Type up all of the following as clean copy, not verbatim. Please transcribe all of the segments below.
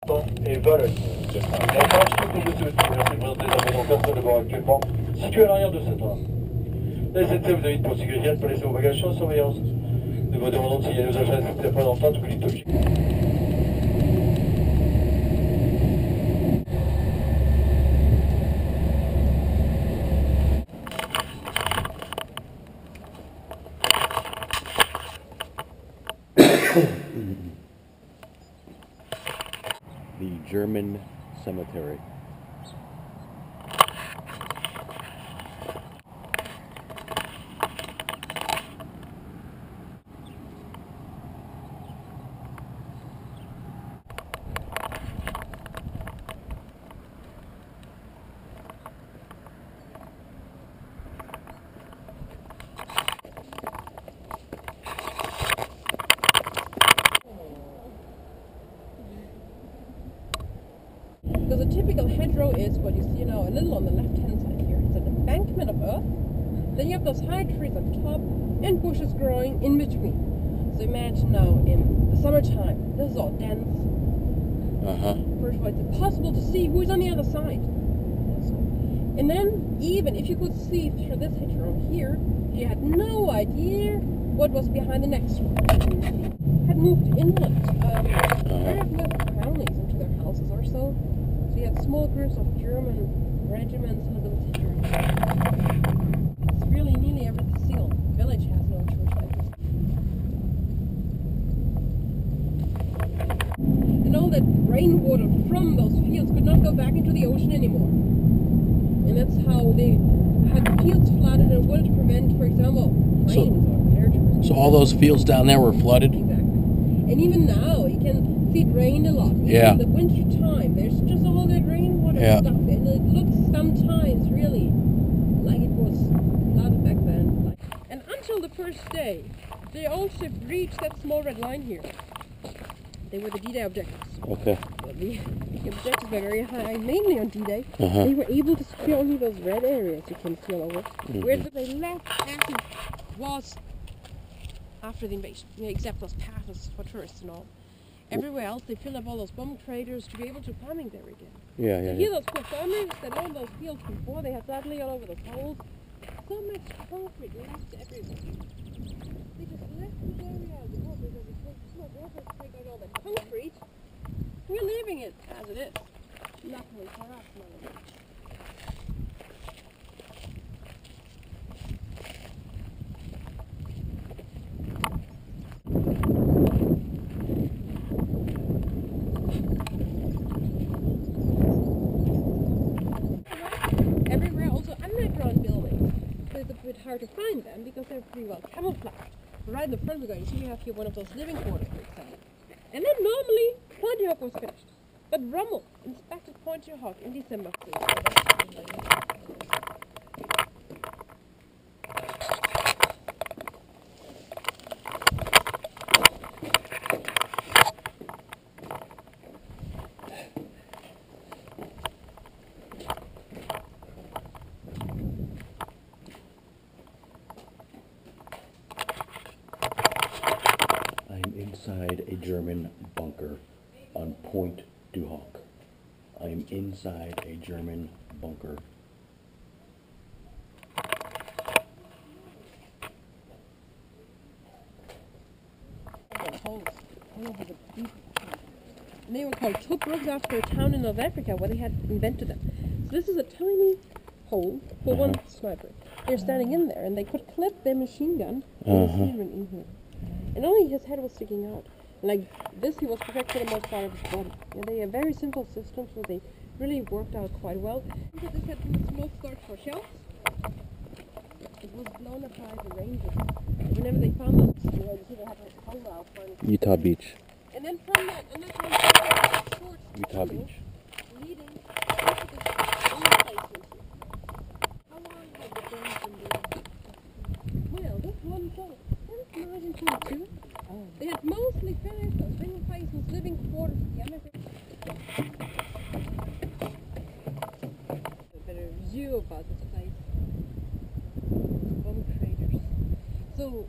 Et Valogne. Il y a un petit peu de dessus. Merci de présenter les abonnements personnes de bord actuellement situés à l'arrière de ce train. La SNCF vous invite pour sécurité de laisser vos bagages sans surveillance. Nous vous demandons de signaler aux agents de SNCF dans le train tout clic. The German cemetery. Because a typical hedgerow is what you see now a little on the left-hand side here. It's an embankment of earth. Then you have those high trees on top and bushes growing in between. So imagine now in the summertime, this is all dense. First of all, it's impossible to see who's on the other side. And then, even if you could see through this hedgerow here, you had no idea what was behind the next one. Had moved inland. They have moved families into their houses or so. So you had small groups of German regiments in the little city. It's really nearly every single village has no church like this. And all that rainwater from those fields could not go back into the ocean anymore. And that's how they had the fields flooded and wanted to prevent, for example, planes or air. So all those fields down there were flooded? Exactly. And even now, you can see it rained a lot. Yeah. In the winter time, there's just all that rainwater stuff. And it looks sometimes really like it was flooded back then. And until the first day, the old ship reached that small red line here. They were the D-Day objectives. Okay. Well, the objectives were very high, mainly on D-Day. They were able to secure only those red areas you can see all over. Where they left actually was after the invasion, except those paths for tourists and all. Everywhere else, they filled up all those bomb craters to be able to farming there again. Here, those poor farmers that owned those fields before, they had sadly all over those holes. So much concrete left everywhere. They just left this area of the water because it takes so much water to take out all that concrete. We're leaving it as it is. Luckily for us, none of it. Everywhere also underground buildings. So it's a bit hard to find them because they're pretty well camouflaged. Right in the front we're going to see we have here one of those living quarters, for example. And then normally Pontyhook was finished. But Rommel inspected Pontyhook in December. I'm inside a German bunker on Point du Hoc. I am inside a German bunker. Holes all over the deep. And they were called Tobruk after a town in North Africa where they had invented them. So this is a tiny hole for one sniper. They're standing in there and they could clip their machine gun in here. And only his head was sticking out. Like this, he was protected for the most part of his body. And they are very simple systems, so they really worked out quite well. This had smoke start for shells. It was blown apart the ranges. Whenever they found them, they had to hold out for it. Utah Beach. And then from that, short Utah Beach. leading into this emplacement here. How long had the burns been doing? Well, this one thing, since 1922, they had mostly finished those living places, living quarters, the underground. A better view about this place. Bomb craters. So,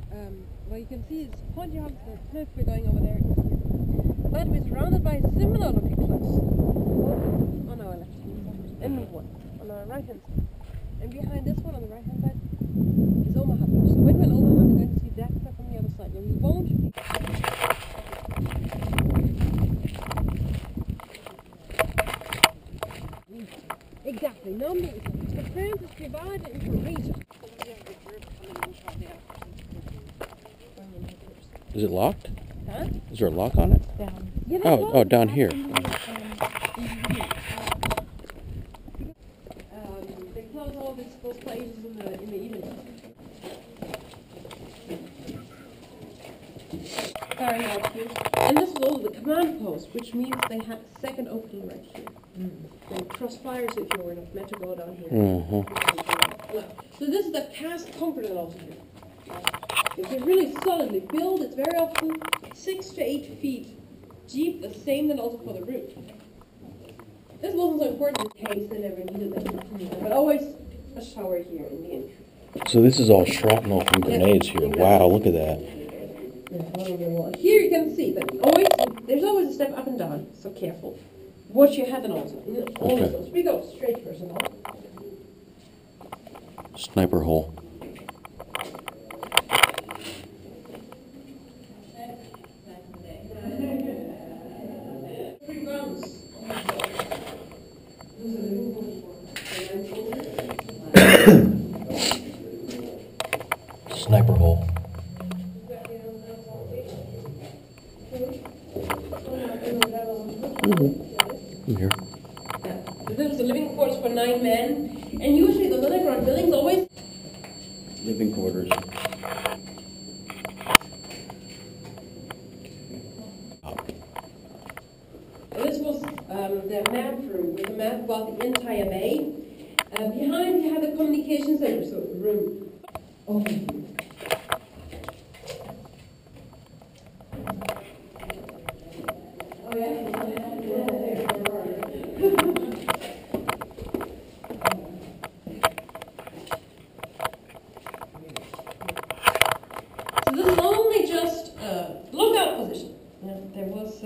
what you can see is Pontyhook, the cliff we're going over there is here. But we're surrounded by similar looking cliffs. right hand side. And behind this one on the right hand side is Omaha Beach. So when we're in Omaha, we're going to see that stuff on the other side. Yeah, we won't be. Exactly, Normandy is a so France is divided into regions. Is it locked? Huh? Is there a lock on it? Down. Yeah, Oh, down here. They close all those places in the evening. Sorry, out here. And this is also the command post, which means they had a second opening right here. They cross fires if you were not meant to go down here. So this is the cast concrete also here. It's really solidly built. It's very often 6 to 8 feet deep, the same then also for the roof. This wasn't so important in case they never needed it, but always a shower here in the entry. So this is all shrapnel from grenades here. Wow, look at that. Here you can see that there's always a step up and down, so careful. Watch your head and also. Okay. We go straight first and all. Sniper hole. Sniper hole. I'm here. Yeah. So this is the living quarters for 9 men, and usually those underground buildings always Living quarters. This was the map room with a map about the entire bay. Behind you have the communication center, so the room. Oh. Oh yeah. So this is only just a lookout position. There was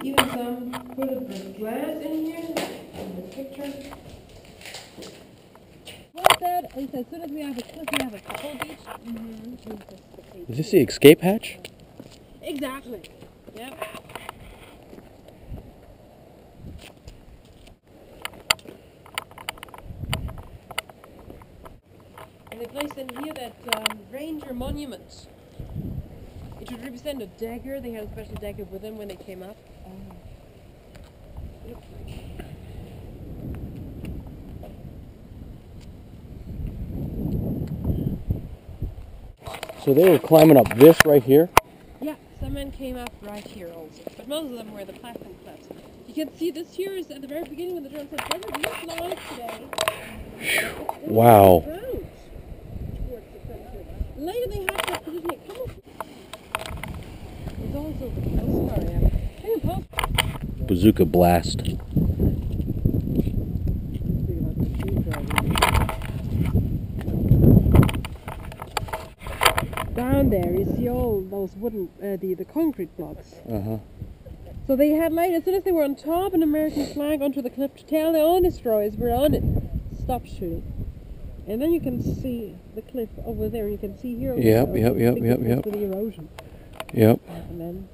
even some put of glass in here in the picture. Like that, and as soon as we have a cliff, we have a couple beach. Is this the escape hatch? Exactly. Yep. And they placed in here that Ranger monument. It would represent a dagger. They had a special dagger with them when they came up. So they were climbing up this right here? Yeah, some men came up right here also. But most of them were the platform cliffs. You can see this here is at the very beginning when the Germans said, "Where do you fly today?" Wow. Later they had to position it. Come on. It's also the coast area. Hey, Post. Bazooka blast. Down there you see all those wooden, the concrete blocks. So they had laid, as soon as they were on top, an American flag onto the cliff to tell their own destroyers were on it. Stop shooting. And then you can see the cliff over there. You can see here. Yep. To the erosion. Yep. And then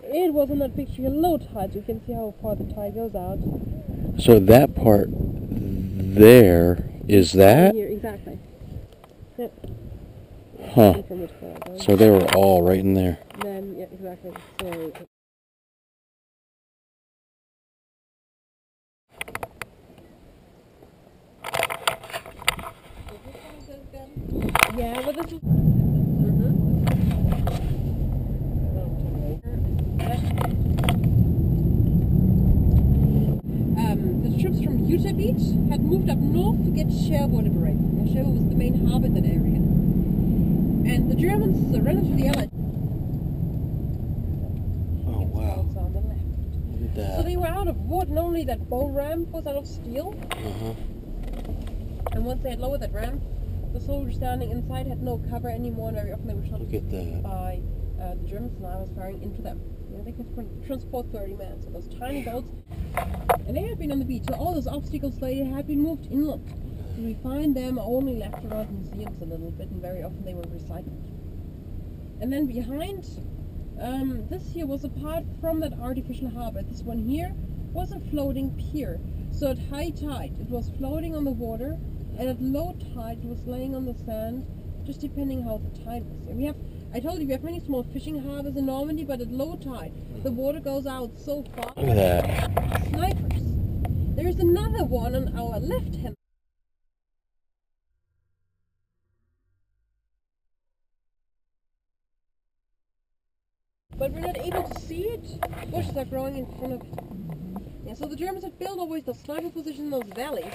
it was on that picture low tide. You can see how far the tide goes out. So that part there is that? Here, exactly. Yep. Huh. So they were all right in there. Then, yeah, exactly. So. Yeah, but this is. The troops from Utah Beach had moved up north to get Cherbourg liberated. And Cherbourg was the main harbor in that area. And the Germans surrendered to the Allies. Oh, wow. On the left. Look at that. So they were out of wood, and only that bow ramp was out of steel. And once they had lowered that ramp, the soldiers standing inside had no cover anymore, and very often they were shot Look at that. by the Germans, and I was firing into them. Yeah, they could transport 30 men, so those tiny boats. And they have been on the beach. So all those obstacles they had been moved inland. So we find them only left around museums a little bit, and very often they were recycled. And then behind, this here was apart from that artificial harbor. This one here was a floating pier. So at high tide it was floating on the water, and at low tide it was laying on the sand, just depending how the tide was. And I told you we have many small fishing harbors in Normandy, but at low tide the water goes out so far. Look at that. Snipers. There is another one on our left hand. But we're not able to see it. Bushes are growing in front of it. Yeah, so the Germans have built always those sniper positions in those valleys.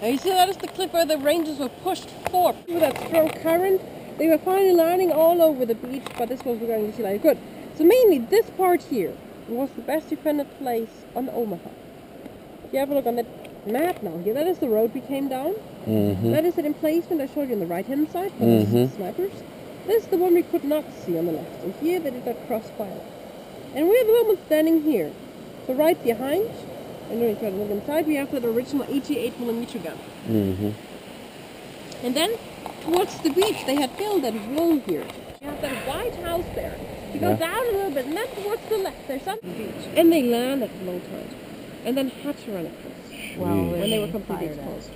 Now you see that is the cliff where the Rangers were pushed forward. With that strong current, they were finally landing all over the beach, but this was going to see like good. So mainly this part here was the best defended place on Omaha. If you have a look on that map now here, that is the road we came down. That is the emplacement I showed you on the right hand side for the snipers. This is the one we could not see on the left. And here they did that crossfire. And we're at the moment standing here. So right behind, and then if you look inside, we have that original 88mm gun. And then towards the beach they had built that wall here. You have that white house there. You go down a little bit, and then towards the left there's some beach. And they land at low tide. And then had to run across. When they were completely exposed.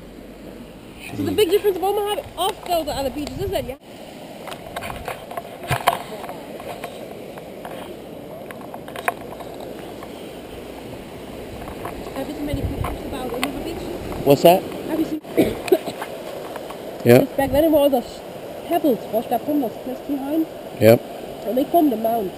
So the big difference of Omaha off those other beaches is that have you seen many pictures about Omaha Beach? What's that? Have you seen? Yeah. Just back then there were all those pebbles washed up from those cliffs behind. Yep. And they formed a mound.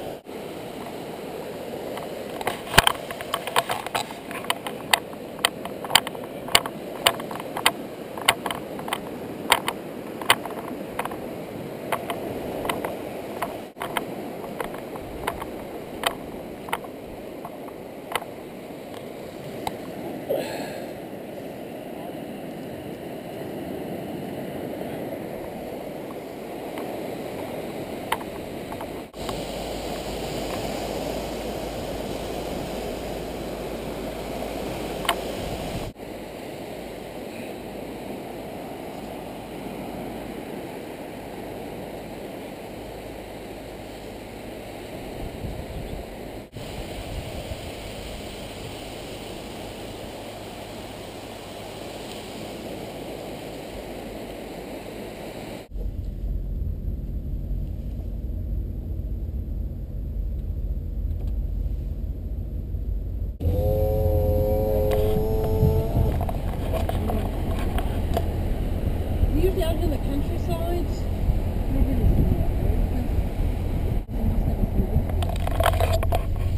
Usually out in the countryside,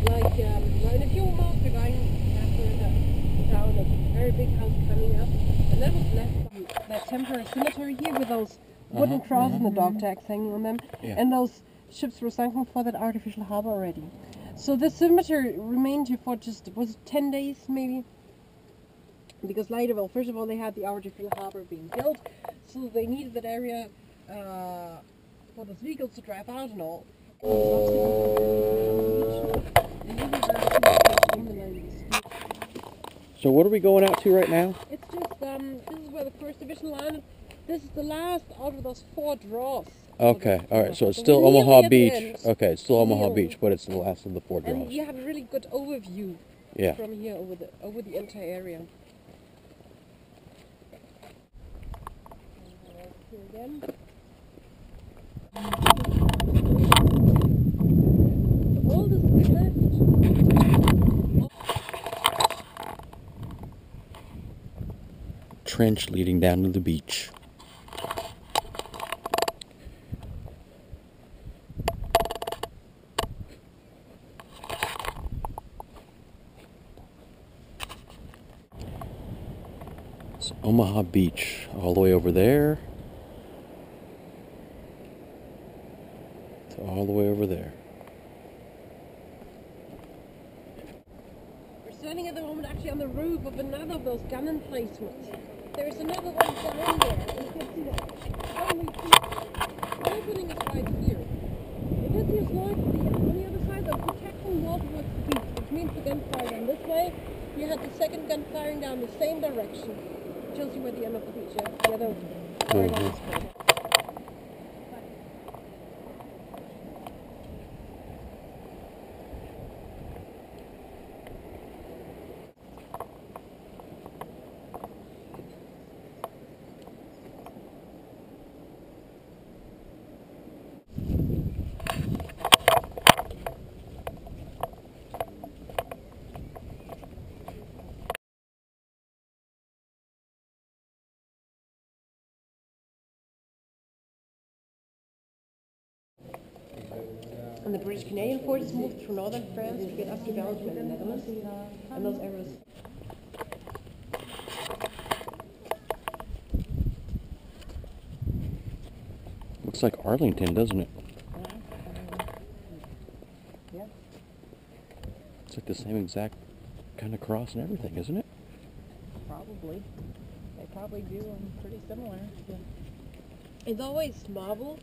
like in a few months we're going after down a very big house coming up, and that was left by that temporary cemetery here with those wooden crosses and the dog tags hanging on them, and those ships were sunken for that artificial harbor already. So the cemetery remained here for just, was it 10 days maybe? Because later, well, first of all, they had the artificial harbor being built, so they needed that area for those vehicles to drive out and all. So what are we going out to right now? It's just, this is where the 1st Division landed. This is the last out of those 4 draws. Okay, alright, so it's still Omaha Beach. Okay, it's still Omaha Beach, but it's the last of the 4 draws. And you have a really good overview from here over the entire area. Here again. All this is left. Trench leading down to the beach. It's Omaha Beach, all the way over there. To all the way over there. We're standing at the moment actually on the roof of another of those gun emplacements. There's another one down there. You can see that. Only the opening is right here. It is just like on the other side, the protection wall towards the beach, which means the gunfire down this way. You had the second gun firing down the same direction. It shows you where the end of the beach is. The other firing down this way. And the British Canadian forces moved through northern France to get up to Belgium and the Netherlands, and those areas. Looks like Arlington, doesn't it? Yeah. It's like the same exact kind of cross and everything, isn't it? Probably. They probably do them pretty similar. Yeah. It's always marble.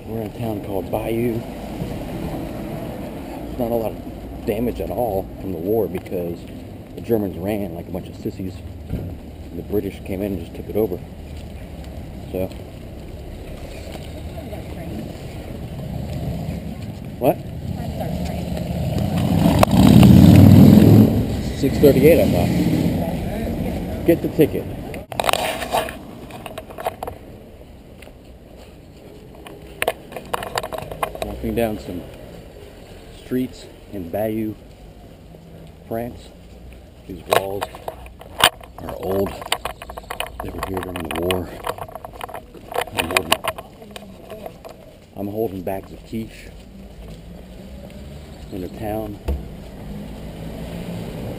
We're in a town called Bayou. There's not a lot of damage at all from the war because the Germans ran like a bunch of sissies. And the British came in and just took it over. So. What? 6:38, I thought. Get the ticket. Walking down some streets in Bayou, France. These walls are old. They were here during the war. I'm holding bags of quiche in a town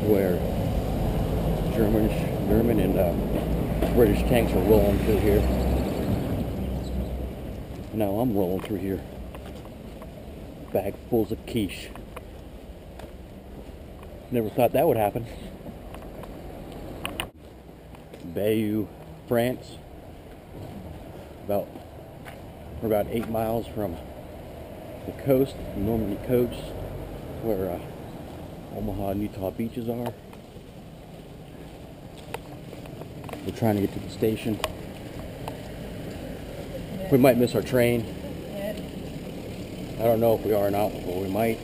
where German and British tanks are rolling through here. Now I'm rolling through here. Bagfuls of quiche. Never thought that would happen. Bayou, France. We're about 8 miles from the coast, the Normandy coast, where Omaha and Utah beaches are. We're trying to get to the station. We might miss our train. I don't know if we are or not, but we might.